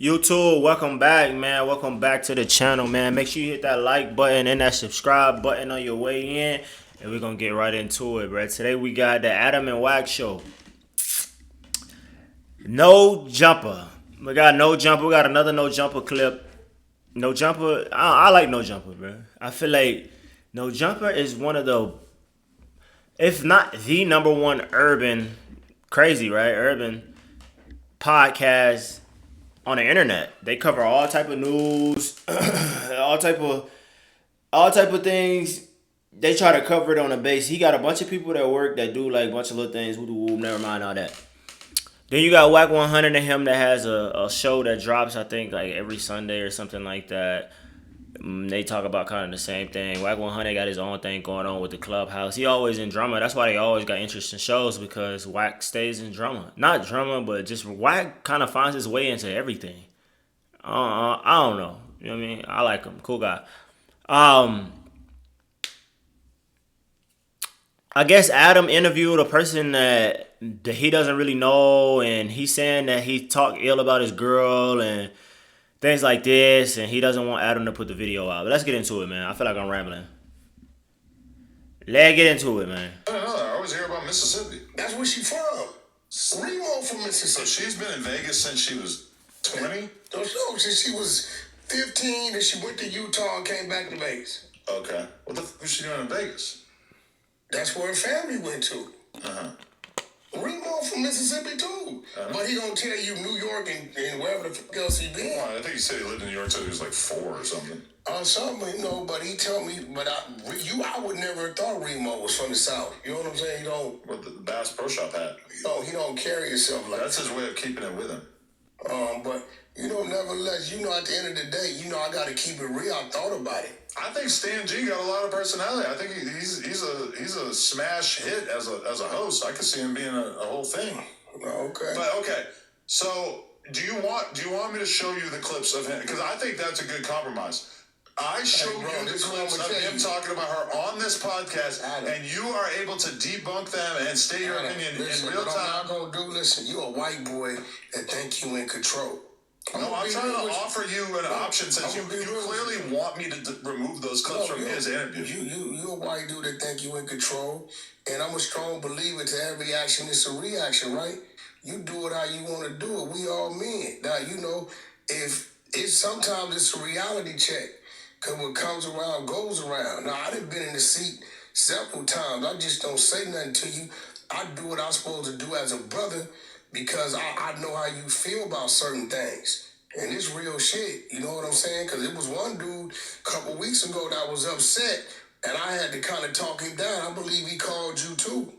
YouTube, welcome back, man. Welcome back to the channel, man. Make sure you hit that like button and that subscribe button on your way in. And we're going to get right into it, bro. Today we got the Adam and Wack show. No jumper. We got no jumper. We got another no jumper clip. No jumper. I like no jumper, bro. I feel like no jumper is one of the, if not the number one urban, crazy, right? Urban podcast on the internet. They cover all type of news, all type of things. They try to cover it on a base. He got a bunch of people that work that do like a bunch of little things. Never mind all that. Then you got Wack 100 and him that has a show that drops, I think, like every Sunday or something like that. They talk about kind of the same thing. Wack 100 got his own thing going on with the clubhouse. He always in drama. That's why they always got interesting shows, because Wack stays in drama. Not drama, but just Wack kind of finds his way into everything. I don't know. You know what I mean? I like him. Cool guy. I guess Adam interviewed a person that he doesn't really know, and he's saying that he talked ill about his girl and things like this, and he doesn't want Adam to put the video out. But let's get into it, man. I feel like I'm rambling. Let's get into it, man. I don't know. I always hear about Mississippi. That's where she from. Remo from Mississippi. So she's been in Vegas since she was 20? Don't know, since she was 15 and she went to Utah and came back to Vegas. Okay. What the f was she doing in Vegas? That's where her family went to. Uh-huh. Remo from Mississippi too. But he gonna tell you New York and wherever the fuck else he been. Well, I think he said he lived in New York till he was like 4 or something. Something, you know, but he told me, but I would never have thought Remo was from the South. You know what I'm saying? He don't. With the Bass Pro Shop hat. He don't carry himself like That's his way of keeping it with him. But, nevertheless, at the end of the day, I got to keep it real. I thought about it. I think Stan G got a lot of personality. I think he's a smash hit as a host. I could see him being a whole thing. Okay. But okay, so do you want me to show you the clips of him? Because I think that's a good compromise. I showed you the clips of him talking about her on this podcast, and you are able to debunk them and state your opinion in real time. I'm not gonna do. Listen, you a white boy that think you in control. I'm trying to offer you an option, since you clearly want me to remove those clips from his interview. You a white dude that think you in control, and I'm a strong believer to every action is a reaction, right? You do it how you want to do it. We all men. Now, if it's sometimes it's a reality check, because what comes around goes around. Now, I done been in the seat several times. I just don't say nothing to you. I do what I'm supposed to do as a brother, because I know how you feel about certain things. And it's real shit, you know what I'm saying? Because it was one dude a couple weeks ago that was upset, and I had to kind of talk him down. I believe he called you too,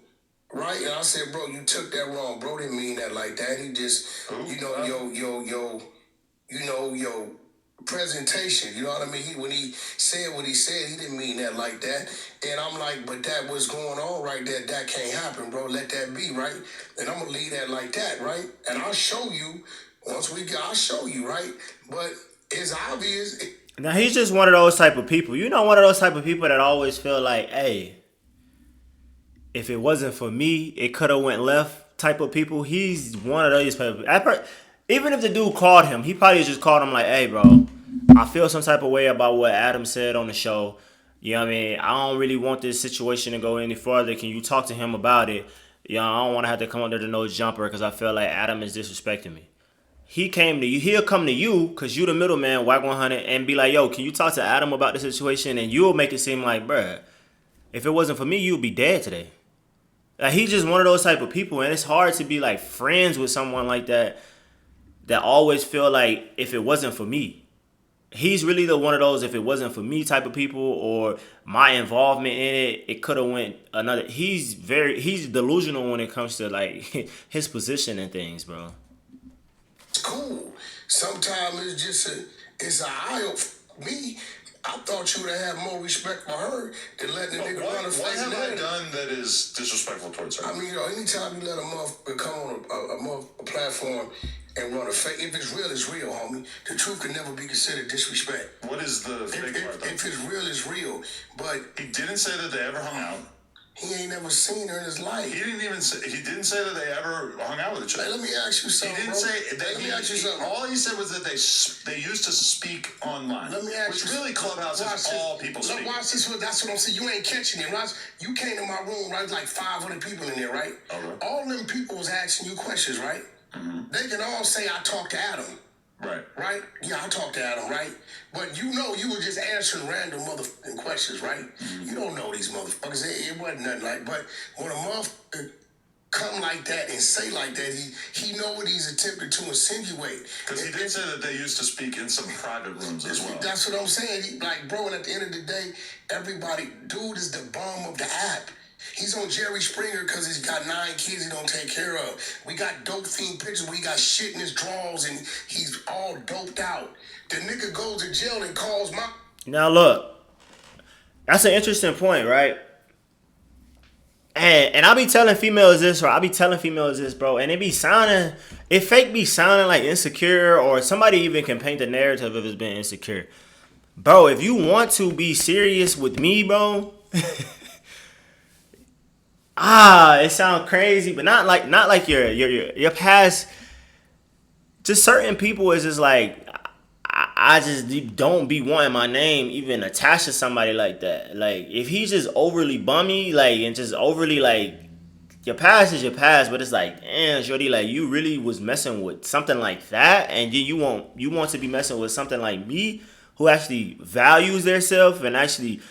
right? And I said, bro, you took that wrong. Bro didn't mean that like that. He just, your presentation, you know what I mean? When he said what he said, he didn't mean that like that. And I'm like, but that was going on right there. That can't happen, bro. Let that be, right? And I'm gonna leave that like that, right? And I'll show you I'll show you, right? But it's obvious. Now he's just one of those type of people. One of those type of people that always feel like, hey, if it wasn't for me, it could have went left type of people. He's one of those people. Even if the dude called him, he probably just called him like, hey, bro, I feel some type of way about what Adam said on the show. You know what I mean? I don't really want this situation to go any further. Can you talk to him about it? I don't want to have to come under the no jumper, because I feel like Adam is disrespecting me. He'll come to you, because you the middleman, Wack 100, and be like, yo, can you talk to Adam about the situation? And you'll make it seem like, bruh, if it wasn't for me, you'd be dead today. Like, he's just one of those type of people, and it's hard to be like friends with someone like that always feel like, if it wasn't for me. He's really the one of those, if it wasn't for me type of people, or my involvement in it, it could have went another. He's delusional when it comes to like his position and things, bro. It's cool. Sometimes it's an eye for me. I thought you would have had more respect for her than letting the nigga run a face. What have I done that is disrespectful towards her? I mean, anytime you let a motherfucker come on a platform and run a fake, if it's real, it's real, homie. The truth can never be considered disrespect. What is the fake part, though? If it's real, it's real. But he didn't say that they ever hung out. He ain't never seen her in his life. He didn't say that they ever hung out with each other. Hey, let me ask you something. He didn't say that. Let me ask you something. All he said was that they used to speak online. Let me ask which you. really Clubhouse is all people speak. Watch this. That's what I'm saying. You ain't catching it, right? You came to my room, right? Like 500 people in there, right? Okay. All them people was asking you questions, right? Mm-hmm. They can all say, I talked to Adam. Right. Right? Yeah, I talked to Adam, right? But you know you were just answering random motherfucking questions, right? Mm-hmm. You don't know these motherfuckers. It wasn't nothing like, but when a motherfucker come like that and say like that, he know what he's attempting to insinuate. Because he did say that they used to speak in some private rooms as well. That's what I'm saying. Like, bro, and at the end of the day, dude is the bum of the app. He's on Jerry Springer because he's got 9 kids he don't take care of. We got dope themed pictures where he got shit in his drawers and he's all doped out. The nigga goes to jail and calls my... Now look, that's an interesting point, right? And I be telling females this, or I be telling females this, bro, and it fake be sounding like insecure, or somebody even can paint the narrative of it's being insecure. Bro, if you want to be serious with me, bro... it sounds crazy, but not like your past. Just certain people is just like I just don't be wanting my name even attached to somebody like that. Like if he's just overly bummy, like and just overly like your past is your past, but it's like, damn, shorty, like you really was messing with something like that, and then you want to be messing with something like me who actually values theirself and actually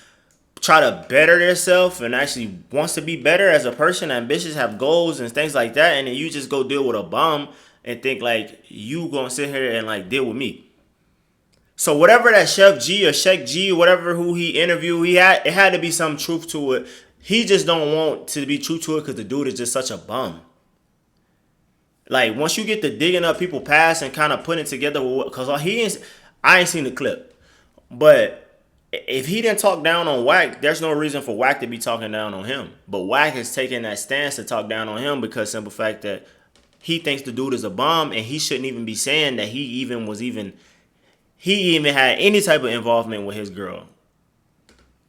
try to better themselves and actually wants to be better as a person, ambitious, have goals and things like that, and then you just go deal with a bum and think like you gonna sit here and like deal with me. So whatever that Chef G or Sheikh G, whatever who he interviewed, it had to be some truth to it. He just don't want to be true to it because the dude is just such a bum. Like once you get to digging up people past and kind of putting it together, because I ain't seen the clip, but if he didn't talk down on Wack, there's no reason for Wack to be talking down on him. But Wack is taking that stance to talk down on him because simple fact that he thinks the dude is a bum and he shouldn't even be saying that he even had any type of involvement with his girl.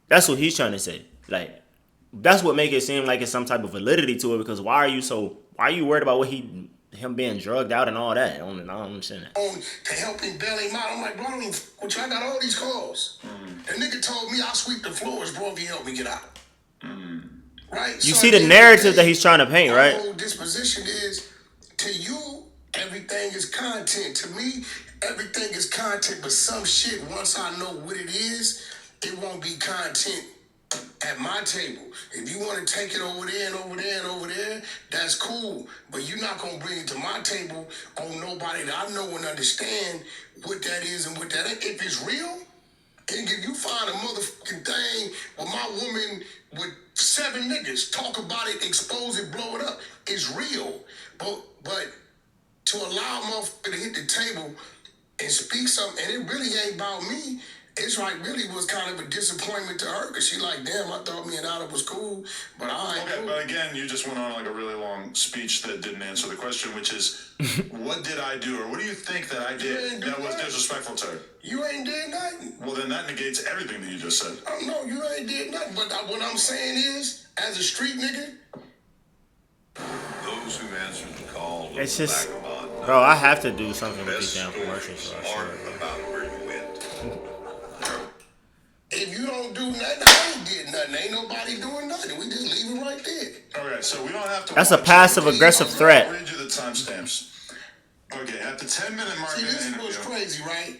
That's what he's trying to say. Like, that's what makes it seem like it's some type of validity to it, because why are you worried about him being drugged out and all that? I don't understand that. To help him bail him out. I'm like, bro, I got all these calls. The nigga told me I'll sweep the floors, bro, if you help me get out. Right? You see the narrative that he's trying to paint, right? My whole disposition is, to you, everything is content. To me, everything is content, but some shit, once I know what it is, it won't be content at my table. If you want to take it over there and over there and over there, that's cool. But you're not going to bring it to my table on nobody that I know and understand what that is and what that ain't. If it's real, and if you find a motherfucking thing with my woman with 7 niggas, talk about it, expose it, blow it up, it's real. But to allow a motherfucker to hit the table and speak something, and it really ain't about me. It's like really was kind of a disappointment to her because she like, damn, I thought me and Adam was cool, but Okay, but again, you just went on like a really long speech that didn't answer the question, which is, what did I do, or what do you think that I did that was disrespectful to her? You ain't did nothing. Well, then that negates everything that you just said. No, you ain't did nothing. But what I'm saying is, as a street nigga, those who answered the call, it's just, bro, I have to do something with these damn commercials. So about where you went. If you don't do nothing, I ain't did nothing. Ain't nobody doing nothing. We just leave it right there. Okay, so we don't have to. That's a passive-aggressive threat. I'll read you the timestamps. Okay, at the 10-minute mark. See, this was crazy, right?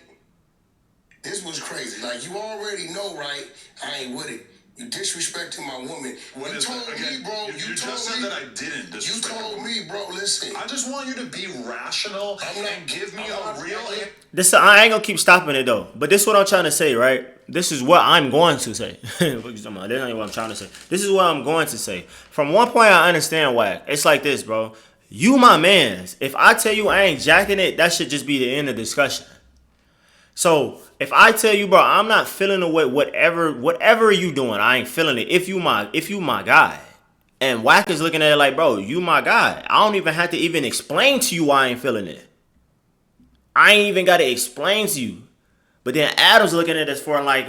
This was crazy. Like, you already know, right? I ain't with it. You disrespecting my woman. What you told me, bro. You just said that I didn't disrespect. You told me, bro. Listen. I just want you to be rational and give me a real. I ain't gonna keep stopping it though. But this is what I'm trying to say, right? This is what I'm going to say. This ain't what I'm trying to say. This is what I'm going to say. From one point, I understand why. It's like this, bro. You my mans. If I tell you I ain't jacking it, that should just be the end of discussion. So if I tell you, bro, I'm not feeling away, whatever you doing, I ain't feeling it. If you my guy, and Wack is looking at it like, bro, you my guy. I don't even have to even explain to you why I ain't feeling it. I ain't even got to explain to you. But then Adam's looking at this for like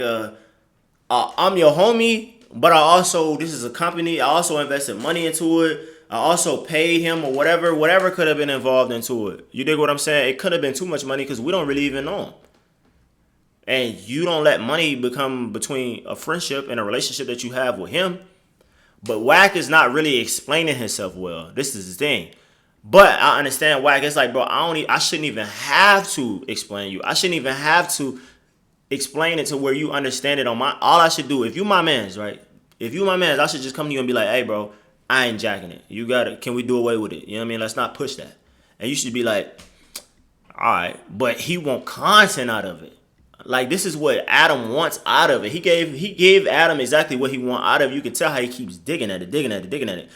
I'm your homie. But I also, this is a company. I also invested money into it. I also paid him or whatever could have been involved into it. You dig what I'm saying? It could have been too much money because we don't really even know him. And you don't let money become between a friendship and a relationship that you have with him. But Wack is not really explaining himself well. This is the thing. But I understand Wack. It's like, bro, I shouldn't even have to explain you. I shouldn't even have to explain it to where you understand it on my. All I should do, if you my mans, right? If you my mans, I should just come to you and be like, hey, bro, I ain't jacking it. You got it. Can we do away with it? You know what I mean? Let's not push that. And you should be like, all right. But he want content out of it. Like, this is what Adam wants out of it. He gave Adam exactly what he want out of it. You can tell how he keeps digging at it.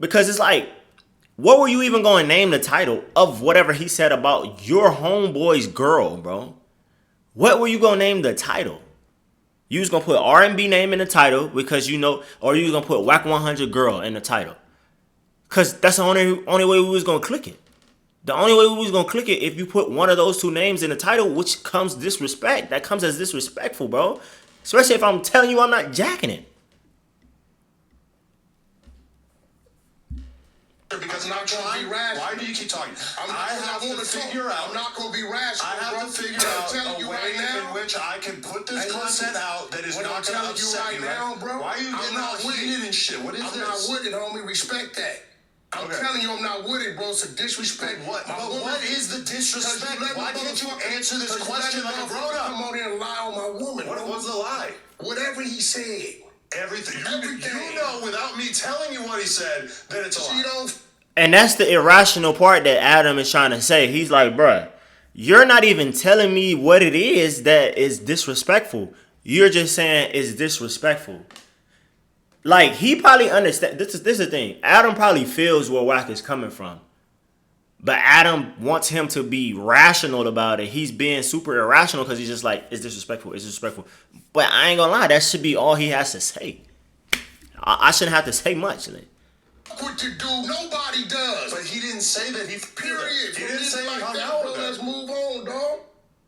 Because it's like, what were you even going to name the title of whatever he said about your homeboy's girl, bro? What were you going to name the title? You was going to put R&B name in the title because you know, or you was going to put Wack 100 girl in the title. Because that's the only way we was going to click it. The only way we was going to click it if you put one of those two names in the title, which comes disrespect. That comes as disrespectful, bro. Especially if I'm telling you I'm not jacking it. Because I'm not going to be rational. Why do you keep talking? I have to figure out. I'm not going to be rational. I have to figure out a way in which I can put this content out that is not going to upset you right now, bro. Why are you getting all heated and shit? What is this? I'm not with it, homie. Respect that. I'm telling you, I'm not with it, bro. It's a disrespect. What is the disrespect? Why can't you answer this question like a grown up? Come on here and lie on my woman. What was the lie? Whatever he said. Everything. You know, without me telling you what he said, that it's a lie. And that's the irrational part that Adam is trying to say. He's like, bruh, you're not even telling me what it is that is disrespectful. You're just saying it's disrespectful. Like, he probably understands. This is the thing. Adam probably feels where Wack is coming from. But Adam wants him to be rational about it. He's being super irrational because he's just like, it's disrespectful. It's disrespectful. But I ain't gonna lie. That should be all he has to say. I shouldn't have to say much. Like, what to do? Nobody does. But he didn't say that. Period. He didn't say like hung that, out bro. with Let's move on, dog.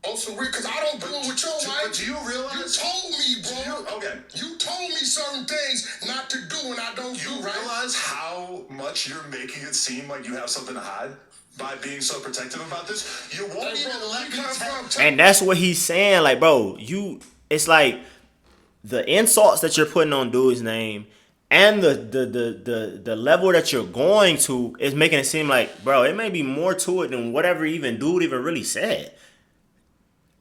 On some real, because I don't do it with your wife. But do you realize? You told me, bro. You told me certain things not to do, and I don't do, right? You realize how much you're making it seem like you have something to hide by being so protective about this? You won't even let me tell. And that's what he's saying. Like, bro, it's like the insults that you're putting on dude's name and the level that you're going to is making it seem like, bro, it may be more to it than whatever dude even really said.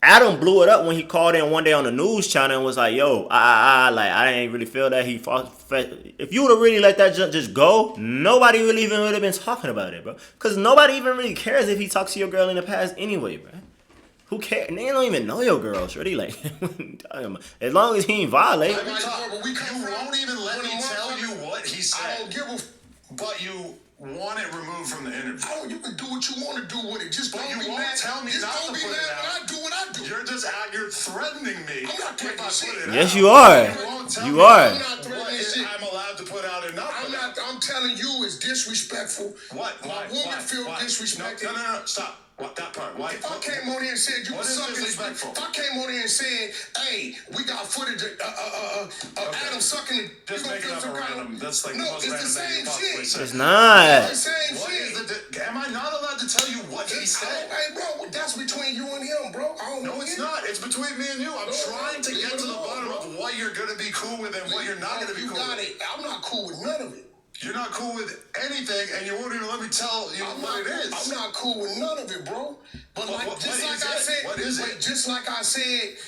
Adam blew it up when he called in one day on the news channel and was like, yo, I ain't really feel that he fought. If you would have really let that just go, nobody really even would have been talking about it, bro. Because nobody even really cares if he talks to your girl in the past anyway, bro. Who cares? They don't even know your girl, shorty. Like, as long as he ain't violate. You won't even let me tell you what he said. I don't give a. But you want it removed from the interview. Oh, you can do what you want to do with it. Just but don't you be won't mad. tell me just not don't to be put mad it out. when I do what I do. You're threatening me. I'm not threatening shit. Yes, you are. You are. I'm not threatening shit. I'm allowed to put out or not. I'm telling you, it's disrespectful. What? My woman feel disrespected. No. Stop. What, that part? Why? If I came on here and said you were sucking, if I came on here and said, hey, we got footage of Adam sucking it, just make it up around him. That's like no, the most it's the random same shit. It's not. It's the same shit. Am I not allowed to tell you what he said? Hey, bro, that's between you and him, bro. No, it's not. It's between me and you. I'm trying to get to the bottom of what you're gonna be cool with and what you're not gonna be cool with. You got it. I'm not cool with none of it. You're not cool with anything, and you won't even let me tell you what it is. I'm not cool with none of it, bro. But what is it? Just like I said,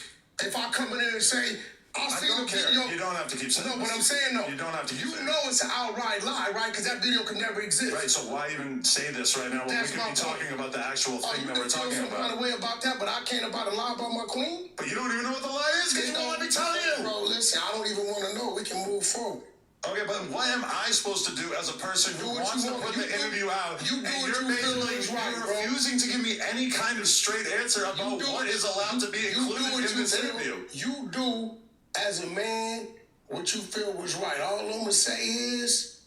if I come in there and say, I'll see the video. You don't have to keep saying No, but I'm saying though. You don't have to keep saying know it's an outright lie, right? Because that video could never exist. Right, so why even say this right now when we could be talking about the actual thing that we're talking about? You feel some kind of way about that, but I can't about a lie about my queen? But you don't even know what the lie is because you won't let me tell you. Bro, listen, I don't even want to know. We can move forward. Okay, but what am I supposed to do as a person who wants to put the interview out? You're refusing to give me any kind of straight answer about what is allowed to be included in this interview. You do, as a man, what you feel was right. All I'm going to say is,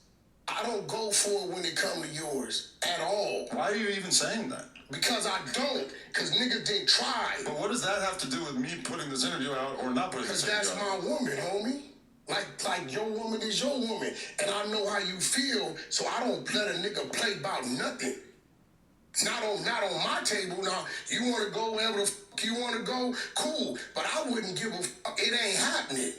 I don't go for it when it comes to yours at all. Why are you even saying that? Because I don't. Because niggas didn't try. But what does that have to do with me putting this interview out or not putting this interview out? Because that's my woman, homie. Like your woman is your woman, and I know how you feel, so I don't let a nigga play about nothing. Not on my table. Now you want to go wherever the fuck you want to go, cool. But I wouldn't give a fuck. It ain't happening.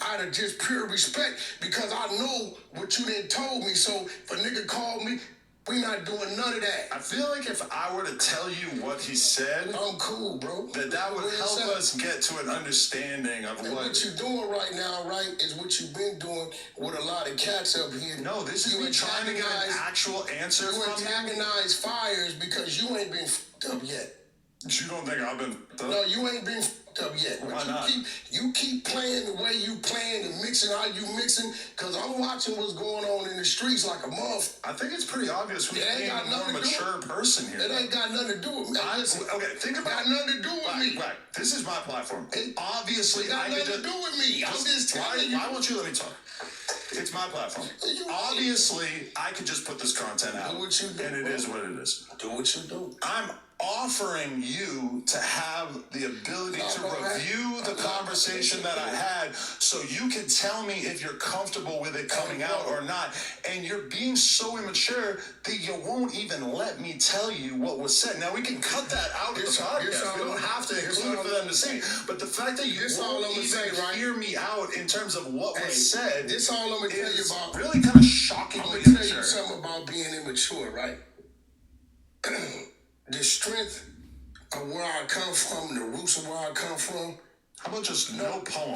Out of just pure respect, because I know what you done told me. So if a nigga called me, we not doing none of that. I feel like if I were to tell you what he said, I'm cool, bro. that would help us get to an understanding of and what you're doing right now, right, is what you've been doing with a lot of cats up here. No, this is me trying to get an actual answer you from you. antagonize fires because you ain't been fucked up yet. You don't think I've been fucked up? No, you ain't been fucked up yet. Why not? You keep playing the way you playing and mixing how you mixing, because I'm watching what's going on in the streets like a motherfucker. I think it's pretty obvious who's being a more mature person here. It ain't got nothing to do with me. Okay, think about it. Got nothing to do with me. Right. This is my platform. Obviously, It got I could nothing to do with me. I'm just telling you. Why won't you let me talk? It's my platform. Obviously, I could just put this content out. Do what you do, and it bro. is what it is. Do what you do. I'm offering you to have the ability to review the conversation that I had so you can tell me if you're comfortable with it coming out or not. And you're being so immature that you won't even let me tell you what was said. Now, we can cut that out of the podcast. We don't have to include it for them to see. But the fact that you won't even hear me out in terms of what was said, this all I'm going to tell you about. Really kind of shockingly I'm going to tell immature. you something about being immature, right? The strength of where I come from, the roots of where I come from. How about just no poem?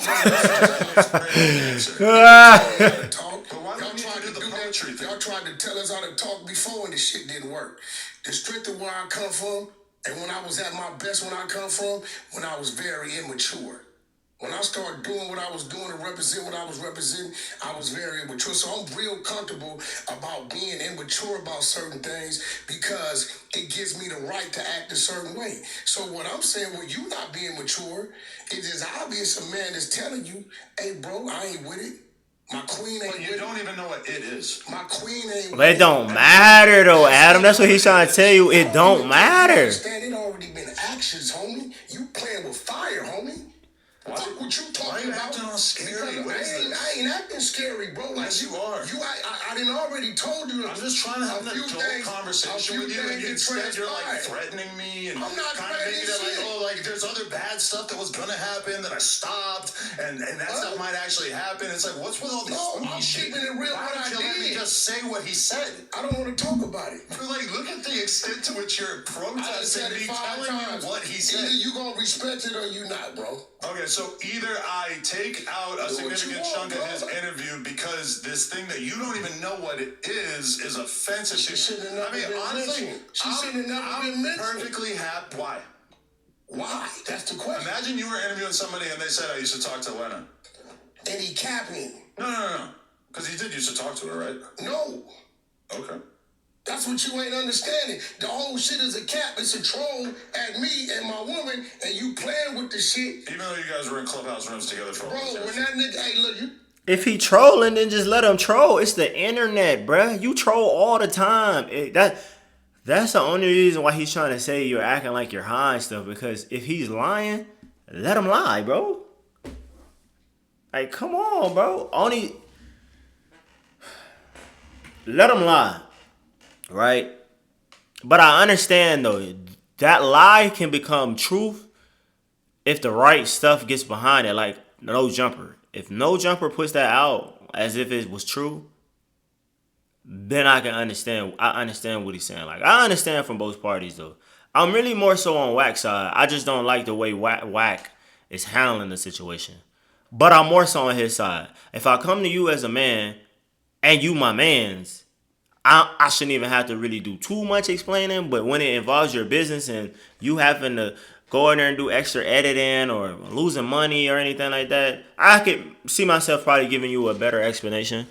Y'all tried to tell us how to talk before and the shit didn't work. The strength of where I come from, and when I was at my best when I come from, when I was very immature. When I started doing what I was doing and represent what I was representing, I was very immature. So I'm real comfortable about being immature about certain things because it gives me the right to act a certain way. So what I'm saying with you not being mature, it is obvious a man is telling you, hey, bro, I ain't with it. My queen ain't with it. You don't even know what it is. My queen ain't with it. But it don't matter, though, Adam. That's what he's trying to tell you. It don't matter. Understand, it already been actions, homie. You playing with fire, homie. What you talking why are you about? Acting all scary? I ain't acting scary, bro. Like yes, you are. I didn't already told you. I'm just trying to have an adult conversation with you, and instead you're like threatening me and I'm not kind of making it like there's other bad stuff that was gonna happen that I stopped, and that stuff might actually happen. It's like, what's with all this? I'm keeping it real. Why don't you let me just say what he said? I don't want to talk about it. But like, look at the extent to which you're protesting me telling you what he said. Either you gonna respect it or you not, bro. Okay, so either I take out a significant chunk of his interview because this thing that you don't even know what it is offensive to you. I mean, honestly, I'm perfectly happy. Why? Why? That's the question. Imagine you were interviewing somebody and they said, I used to talk to Lena. And he capping. No. Because he did used to talk to her, right? No. Okay. That's what you ain't understanding. The whole shit is a cap. It's a troll at me and my woman, and you playing with the shit. Even though you guys were in clubhouse rooms together for all this. Bro, when that nigga, hey, look, you. If he trolling, then just let him troll. It's the internet, bruh. You troll all the time. That's the only reason why he's trying to say you're acting like you're high and stuff. Because if he's lying, let him lie, bro. Like, come on, bro. Let him lie. Right? But I understand, though, that lie can become truth if the right stuff gets behind it, like No Jumper. If No Jumper puts that out as if it was true, then I can understand. I understand what he's saying. Like, I understand from both parties, though. I'm really more so on Wack's side. I just don't like the way Wack is handling the situation. But I'm more so on his side. If I come to you as a man and you my mans, I shouldn't even have to really do too much explaining, but when it involves your business and you having to go in there and do extra editing or losing money or anything like that, I could see myself probably giving you a better explanation.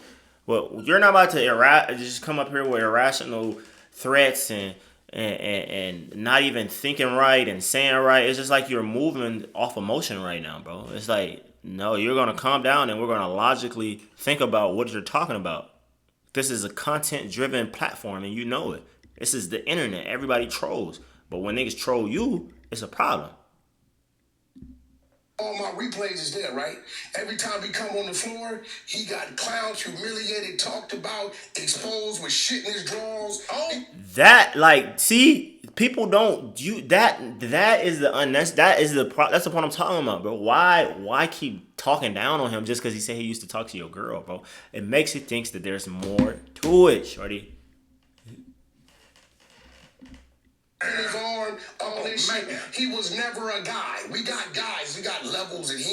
But you're not about to just come up here with irrational threats and not even thinking right and saying right. It's just like you're moving off emotion right now, bro. It's like, no, you're going to calm down and we're going to logically think about what you're talking about. This is a content-driven platform, and you know it. This is the internet. Everybody trolls. But when niggas troll you, it's a problem. All my replays is there, right? Every time he come on the floor, he got clowned, humiliated, talked about, exposed with shit in his drawers. Oh, that like, see, people don't you that is the that's the point I'm talking about, bro. Why keep talking down on him just because he said he used to talk to your girl, bro? It makes you think that there's more to it, shorty. his arm, all this shit. He was never a guy. We got guys, we got levels, and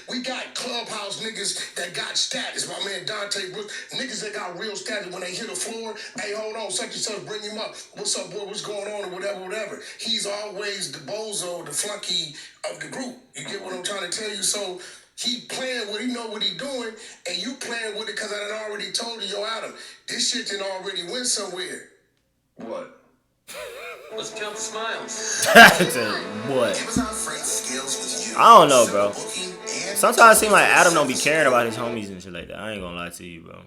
we got clubhouse niggas that got status. My man Dante Brooks, niggas that got real status when they hit the floor. Hey, hold on, such and such, bring him up. What's up, boy? What's going on? Or whatever. He's always the bozo, the flunky of the group. You get what I'm trying to tell you? So he playing what he know what he doing, and you playing with it because I done already told you, yo, Adam, this shit done already went somewhere. What? Let's count the smiles. What? I don't know, bro. Sometimes it seems like Adam don't be caring about his homies and shit like that. I ain't gonna lie to you, bro.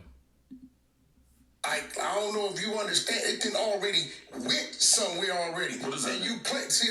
I don't know if you understand. It done already went somewhere already. What is that? And you play. See,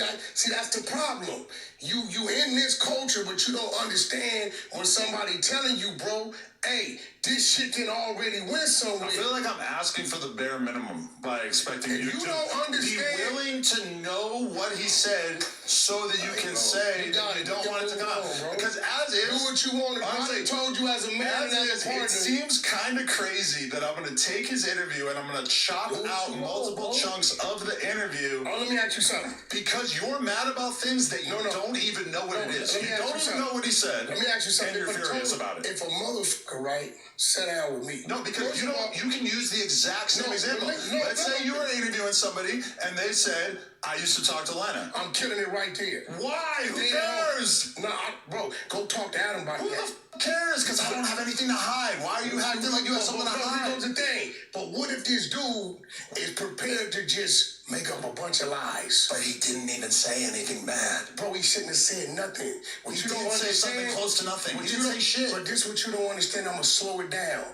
that's the problem. You in this culture, but you don't understand when somebody telling you, bro, hey, this shit can already went somewhere. I feel like I'm asking for the bare minimum by expecting you to don't understand, be willing to know what he said so that you can say you don't want it to come out. Because as is, do what you want to do. I told you as a man and as a partner. It seems kind of crazy that I'm going to take his interview and I'm going to chop out multiple chunks of the interview. Oh, let me ask you something. Because you're mad about things that you don't even know what it is. You don't even know what he said. Let me ask you something. And you're furious about it. If a motherfucker, right, sat down with me. No, because you can use the exact same example. Let's say you were interviewing somebody and they said, I used to talk to Lena. I'm killing it right there. Why? Who cares? Nah, bro, go talk to Adam about Who that. the cares? Because I don't have anything to hide. Why are you acting like you have something to hide? Here's the thing. But what if this dude is prepared to just make up a bunch of lies? But he didn't even say anything bad. Bro, he shouldn't have said nothing. What He you don't didn't say understand, something close to nothing. He He didn't say shit. But this what you don't understand. I'm going to slow it down.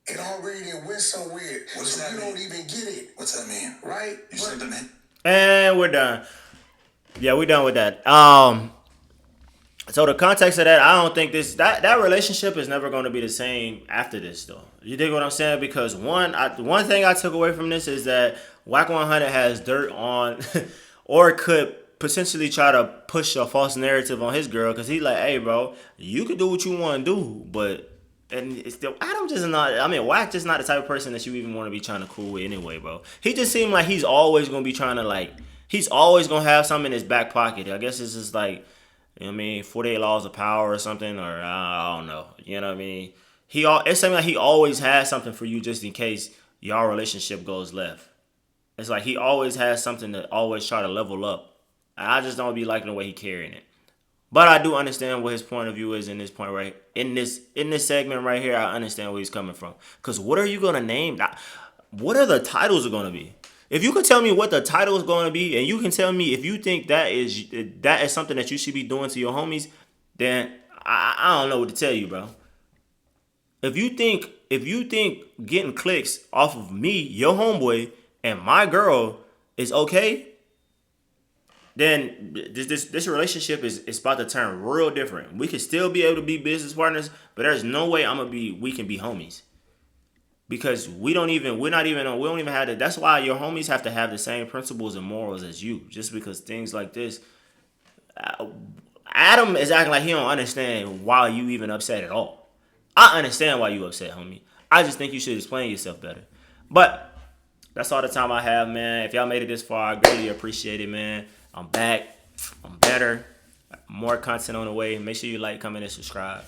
It already went somewhere. What does that you mean? don't even get it. What's that mean? Right? You sent him in? And we're done. Yeah, we're done with that. So the context of that, I don't think that relationship is never going to be the same after this, though. You dig what I'm saying? Because one thing I took away from this is that Wack 100 has dirt on, or could potentially try to push a false narrative on his girl, because he's like, hey, bro, you can do what you want to do, but. And it's still, Adam just not. I mean, Wack just not the type of person that you even want to be trying to cool with anyway, bro. He just seemed like he's always gonna be trying to he's always gonna have something in his back pocket. I guess it's just like, you know what I mean, 48 laws of power or something, or I don't know. You know what I mean? It's something like he always has something for you just in case y'all relationship goes left. It's like he always has something to always try to level up. And I just don't be liking the way he carrying it. But I do understand what his point of view is in this point right in this segment right here. I understand where he's coming from. Because what are you gonna name? What are the titles gonna be? If you could tell me what the title is gonna be, and you can tell me if you think that is something that you should be doing to your homies, then I don't know what to tell you, bro. If you think getting clicks off of me, your homeboy, and my girl is okay, then this relationship is about to turn real different. We could still be able to be business partners, but there's no way we can be homies. Because we don't even have that. That's why your homies have to have the same principles and morals as you. Just because things like this, Adam is acting like he don't understand why you even upset at all. I understand why you upset, homie. I just think you should explain yourself better. But that's all the time I have, man. If y'all made it this far, I greatly appreciate it, man. I'm back. I'm better. More content on the way. Make sure you like, comment, and subscribe.